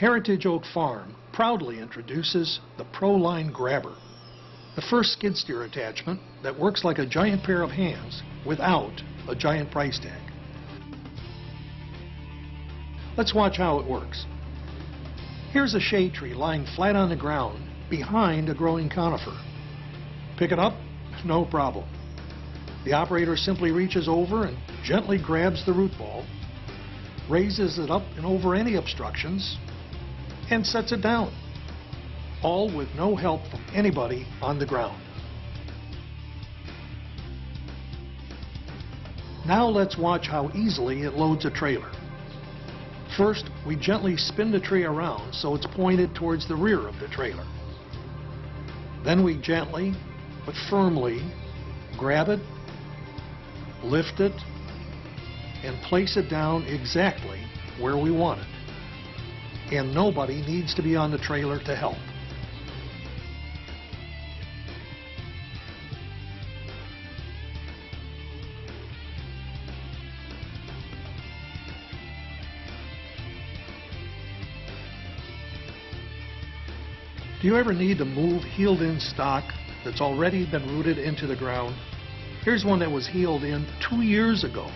Heritage Oak Farm proudly introduces the ProLineGRABBER, the first skid steer attachment that works like a giant pair of hands without a giant price tag. Let's watch how it works. Here's a shade tree lying flat on the ground behind a growing conifer. Pick it up? No problem. The operator simply reaches over and gently grabs the root ball, raises it up and over any obstructions, and sets it down, all with no help from anybody on the ground. Now let's watch how easily it loads a trailer. First, we gently spin the tree around so it's pointed towards the rear of the trailer. Then we gently but firmly grab it, lift it, and place it down exactly where we want it. And nobody needs to be on the trailer to help. Do you ever need to move heeled-in stock that's already been rooted into the ground? Here's one that was heeled in 2 years ago.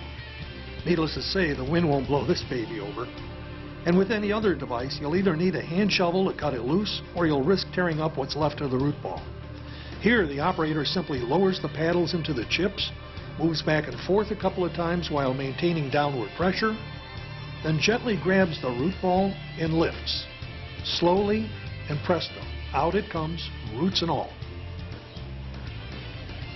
Needless to say, the wind won't blow this baby over. And with any other device, you'll either need a hand shovel to cut it loose, or you'll risk tearing up what's left of the root ball. Here, the operator simply lowers the paddles into the chips, moves back and forth a couple of times while maintaining downward pressure, then gently grabs the root ball and lifts. Slowly, and presto, out it comes, roots and all.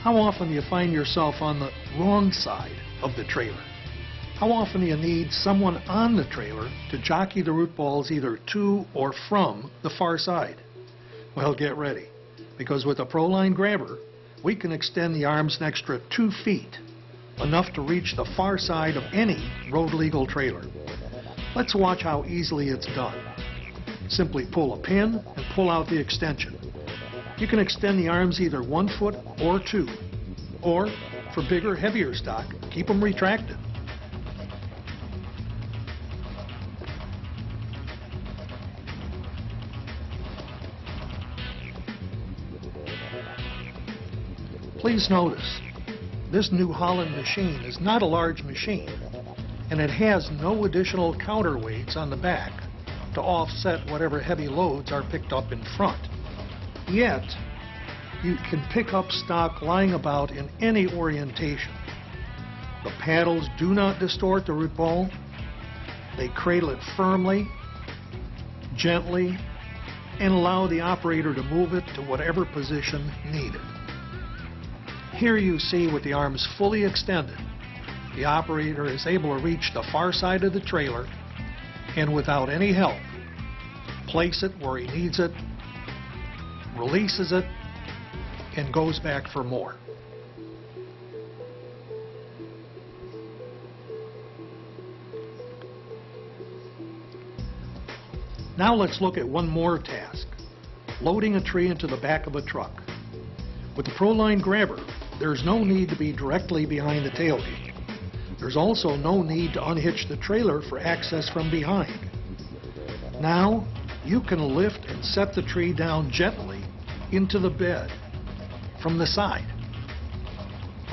How often do you find yourself on the wrong side of the trailer? How often do you need someone on the trailer to jockey the root balls either to or from the far side? Well, get ready, because with the ProLineGRABBER, we can extend the arms an extra 2 feet, enough to reach the far side of any road-legal trailer. Let's watch how easily it's done. Simply pull a pin and pull out the extension. You can extend the arms either 1 foot or 2, or for bigger, heavier stock, keep them retracted. Please notice, this New Holland machine is not a large machine, and it has no additional counterweights on the back to offset whatever heavy loads are picked up in front. Yet, you can pick up stock lying about in any orientation. The paddles do not distort the root ball. They cradle it firmly, gently, and allow the operator to move it to whatever position needed. Here you see with the arms fully extended, the operator is able to reach the far side of the trailer and without any help, place it where he needs it, releases it, and goes back for more. Now let's look at one more task, loading a tree into the back of a truck. With the ProLineGRABBER, there's no need to be directly behind the tailgate. There's also no need to unhitch the trailer for access from behind. Now, you can lift and set the tree down gently into the bed from the side,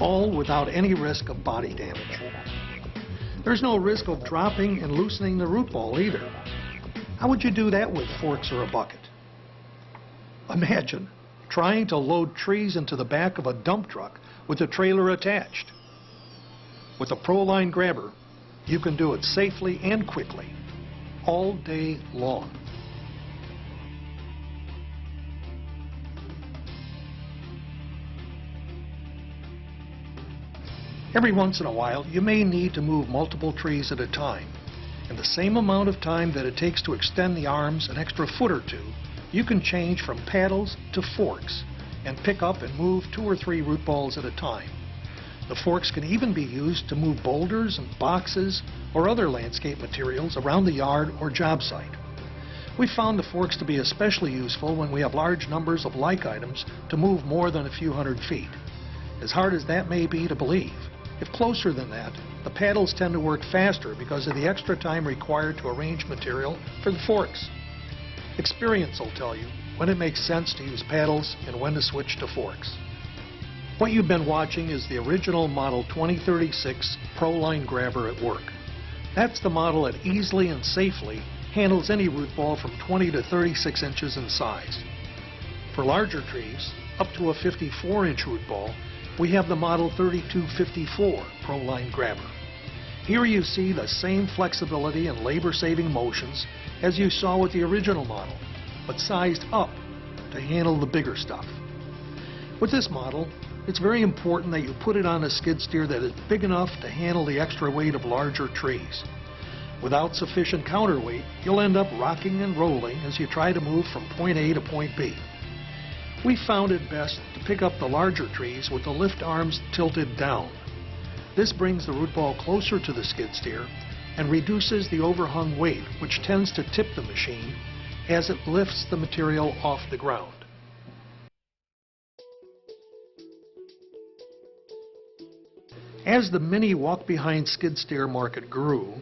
all without any risk of body damage. There's no risk of dropping and loosening the root ball either. How would you do that with forks or a bucket? Imagine trying to load trees into the back of a dump truck with the trailer attached. With the ProLineGRABBER, you can do it safely and quickly, all day long. Every once in a while, you may need to move multiple trees at a time. In the same amount of time that it takes to extend the arms an extra foot or two, you can change from paddles to forks and pick up and move 2 or 3 root balls at a time. The forks can even be used to move boulders and boxes or other landscape materials around the yard or job site. We found the forks to be especially useful when we have large numbers of like items to move more than a few hundred feet. As hard as that may be to believe, if closer than that, the paddles tend to work faster because of the extra time required to arrange material for the forks. Experience will tell you when it makes sense to use paddles and when to switch to forks. What you've been watching is the original Model 2036 ProLineGRABBER at work. That's the model that easily and safely handles any root ball from 20 to 36 inches in size. For larger trees, up to a 54-inch root ball, we have the Model 3254 ProLineGRABBER. Here you see the same flexibility and labor-saving motions as you saw with the original model, but sized up to handle the bigger stuff. With this model, it's very important that you put it on a skid steer that is big enough to handle the extra weight of larger trees. Without sufficient counterweight, you'll end up rocking and rolling as you try to move from point A to point B. We found it best to pick up the larger trees with the lift arms tilted down. This brings the root ball closer to the skid steer and reduces the overhung weight, which tends to tip the machine as it lifts the material off the ground. As the mini walk-behind skid steer market grew,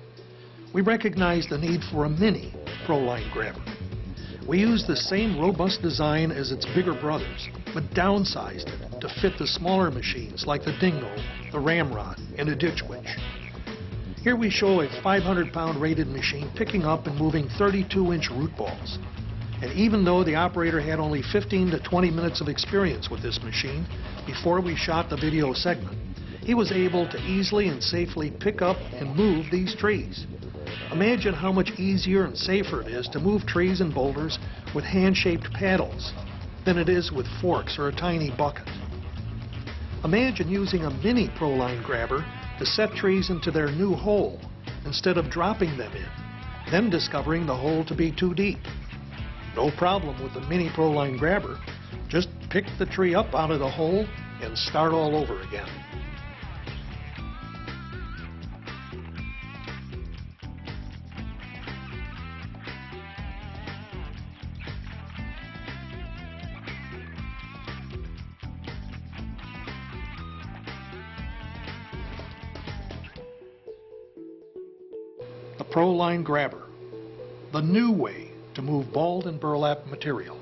we recognized the need for a mini ProLineGRABBER. We used the same robust design as its bigger brothers, but downsized it to fit the smaller machines like the Dingo, the Ramrod, and the Ditchwitch. Here we show a 500-pound rated machine picking up and moving 32-inch root balls. And even though the operator had only 15 to 20 minutes of experience with this machine before we shot the video segment, he was able to easily and safely pick up and move these trees. Imagine how much easier and safer it is to move trees and boulders with hand-shaped paddles than it is with forks or a tiny bucket. Imagine using a mini ProLineGRABBER to set trees into their new hole instead of dropping them in, then discovering the hole to be too deep. No problem with the mini ProLineGRABBER. Just pick the tree up out of the hole and start all over again. The ProLineGRABBER, the new way to move balled and burlap material.